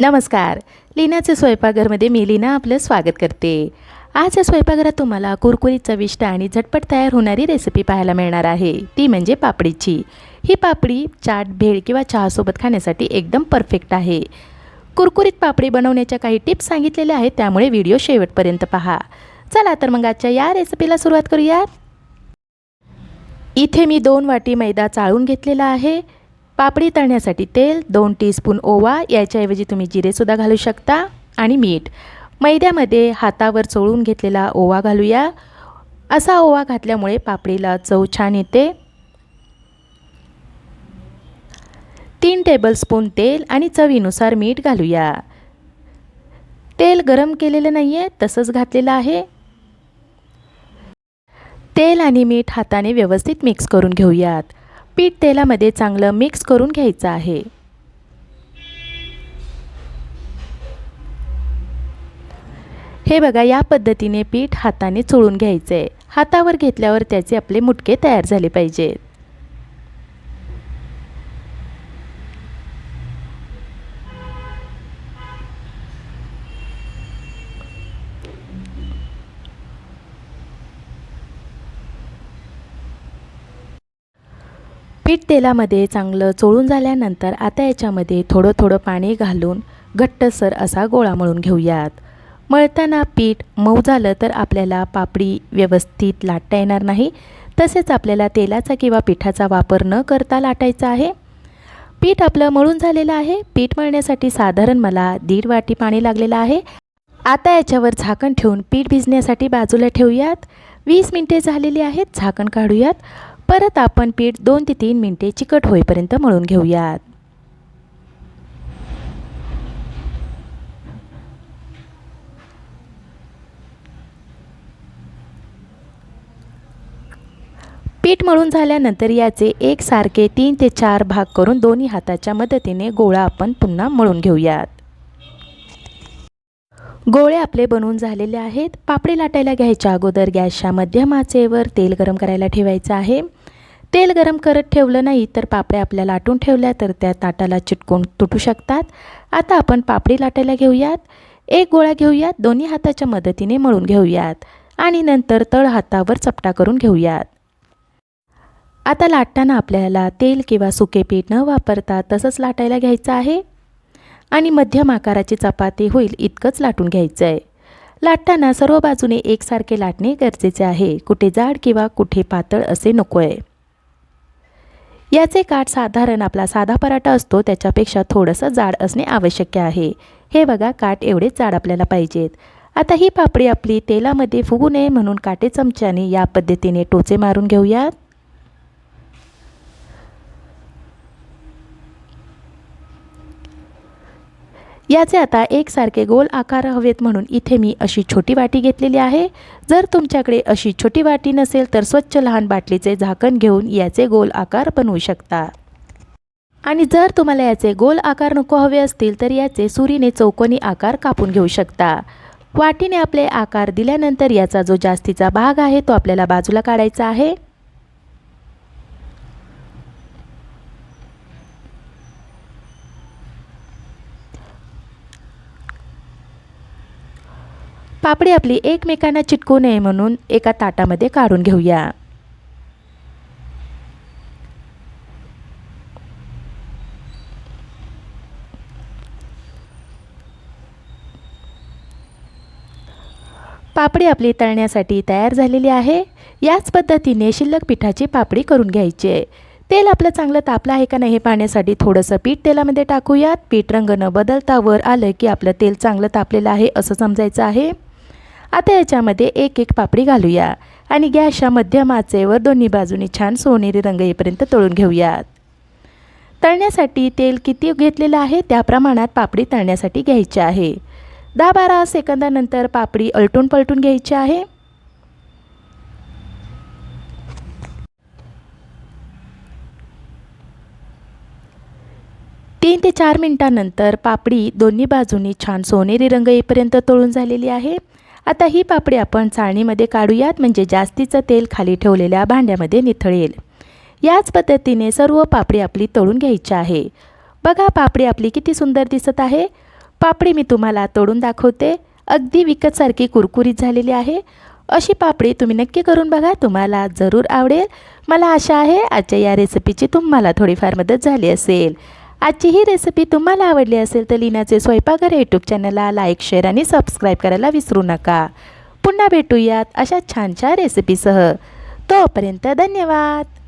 नमस्कार. लीनाचे स्वयंपाकघरमध्ये मी लीना आपलं स्वागत करते. आज या स्वयंपाकघरात तुम्हाला कुरकुरीत चविष्ट आणि झटपट तयार होणारी रेसिपी पाहायला मिळणार आहे. ती म्हणजे पापडीची. ही पापडी चाट, भेळ किंवा चहासोबत खाण्यासाठी एकदम परफेक्ट आहे. कुरकुरीत पापडी बनवण्याच्या काही टिप्स सांगितलेल्या आहेत, त्यामुळे व्हिडिओ शेवटपर्यंत पहा. चला तर मग आजच्या या रेसिपीला सुरुवात करूया. इथे मी 2 वाटी मैदा चाळून घेतलेला आहे. पापडी तळण्यासाठी तेल, 2 टीस्पून ओवा, याच्याऐवजी तुम्ही जिरेसुद्धा घालू शकता, आणि मीठ. मैद्यामध्ये हातावर चोळून घेतलेला ओवा घालूया. असा ओवा घातल्यामुळे पापडीला चव छान येते. 3 टेबलस्पून तेल आणि चवीनुसार मीठ घालूया. तेल गरम केलेलं नाही आहे, तसंच घातलेलं आहे. तेल आणि मीठ हाताने व्यवस्थित मिक्स करून घेऊयात. पीठ तेलामध्ये चांगलं मिक्स करून घ्यायचं आहे. हे बघा, या पद्धतीने पीठ हाताने चोळून घ्यायचं आहे. हातावर घेतल्यावर त्याचे आपले मुटके तयार झाले पाहिजेत. पीठ तेलामध्ये चांगलं चोळून झाल्यानंतर आता याच्यामध्ये थोडं थोडं पाणी घालून घट्टसर असा गोळा मळून घेऊयात. मळताना पीठ मऊ झालं तर आपल्याला पापडी व्यवस्थित लाटता येणार नाही. तसेच आपल्याला तेलाचा किंवा पिठाचा वापर न करता लाटायचा आहे. पीठ आपलं मळून झालेलं आहे. पीठ मळण्यासाठी साधारण मला 1.5 वाटी पाणी लागलेलं आहे. आता याच्यावर झाकण ठेवून पीठ भिजण्यासाठी बाजूला ठेवूयात. 20 मिनिटे झालेली आहेत. झाकण काढूयात. परत आपण पीठ 2 ते 3 मिनिटे चिकट होईपर्यंत मळून घेऊयात. पीठ मळून झाल्यानंतर याचे एकसारखे 3 ते 4 भाग करून दोन्ही हाताच्या मदतीने गोळा आपण पुन्हा मळून घेऊयात. गोळे आपले बनवून झालेले आहेत. पापडी लाटायला घ्यायच्या अगोदर गॅसच्या मध्यम आचेवर तेल गरम करायला ठेवायचं आहे. तेल गरम करत ठेवलं नाही तर पापड्या आपल्या लाटून ठेवल्या तर त्या ताटाला चिटकून तुटू शकतात. आता आपण पापडी लाटायला घेऊयात. एक गोळा घेऊयात, दोन्ही हाताच्या मदतीने मळून घेऊयात आणि नंतर तळ हातावर चपटा करून घेऊयात. आता लाटताना आपल्याला तेल किंवा सुके पीठ न वापरता तसंच लाटायला घ्यायचं आहे आणि मध्यम आकाराची चपाती होईल इतकंच लाटून घ्यायचं आहे. लाटताना सर्व बाजूने एकसारखे लाटणे गरजेचे आहे. कुठे जाड किंवा कुठे पातळ असे नको आहे. याचे काठ साधारण आपला साधा पराठा असतो त्याच्यापेक्षा थोडंसं जाड असणे आवश्यक आहे. हे बघा, काठ एवढेच जाड आपल्याला पाहिजेत. आता ही पापडी आपली तेलामध्ये फुगू नये म्हणून काटे चमच्याने या पद्धतीने टोचे मारून घेऊयात. याचे आता एकसारखे गोल आकार हवेत म्हणून इथे मी अशी छोटी वाटी घेतलेली आहे. जर तुमच्याकडे अशी छोटी वाटी नसेल तर स्वच्छ लहान बाटलीचे झाकण घेऊन याचे गोल आकार बनवू शकता. आणि जर तुम्हाला याचे गोल आकार नको हवे असतील तर याचे सुरीने चौकोनी आकार कापून घेऊ शकता. वाटीने आपले आकार दिल्यानंतर याचा जो जास्तीचा भाग आहे तो आपल्याला बाजूला काढायचा आहे. पापडी आपली एकमेकांना चिटकू नये म्हणून एका ताटामध्ये काढून घेऊया. पापडी आपली तळण्यासाठी तयार झालेली आहे. याच पद्धतीने शिल्लक पिठाची पापडी करून घ्यायची आहे. तेल आपलं चांगलं तापलं आहे का नाही हे पाहण्यासाठी थोडंसं पीठ तेलामध्ये टाकूयात. पीठ रंग न बदलता वर आलं की आपलं तेल चांगलं तापलेलं आहे असं समजायचं आहे. आता याच्यामध्ये एक एक पापडी घालूया आणि गॅसच्या मध्यम आचेवर दोन्ही बाजूनी छान सोनेरी रंग येईपर्यंत तळून घेऊयात. तळण्यासाठी तेल किती घेतलेलं आहे त्या प्रमाणात पापडी तळण्यासाठी घ्यायची आहे. 10-12 सेकंदानंतर पापडी अलटून पलटून घ्यायची आहे. तीन ते 4 मिनिटांनंतर पापडी दोन्ही बाजूनी छान सोनेरी रंग येईपर्यंत तळून झालेली आहे. आता ही पापडी आपण चाळणीमध्ये काढूयात म्हणजे जास्तीचं तेल खाली ठेवलेल्या भांड्यामध्ये निथळेल. याच पद्धतीने सर्व पापडी आपली तळून घ्यायची आहे. बघा पापडी आपली किती सुंदर दिसत आहे. पापडी मी तुम्हाला तोडून दाखवते. अगदी विकतसारखी कुरकुरीत झालेली आहे. अशी पापडी तुम्ही नक्की करून बघा, तुम्हाला जरूर आवडेल. मला आशा आहे आजच्या या रेसिपीची तुम्हाला थोडीफार मदत झाली असेल. आजची ही रेसिपी तुम्हाला आवडली असेल तर लीनाचे स्वयंपाकघर यूट्यूब चॅनलला लाईक, शेअर आणि सबस्क्राईब करायला विसरू नका. पुन्हा भेटूयात अशा छान छान रेसिपीसह. तोपर्यंत धन्यवाद.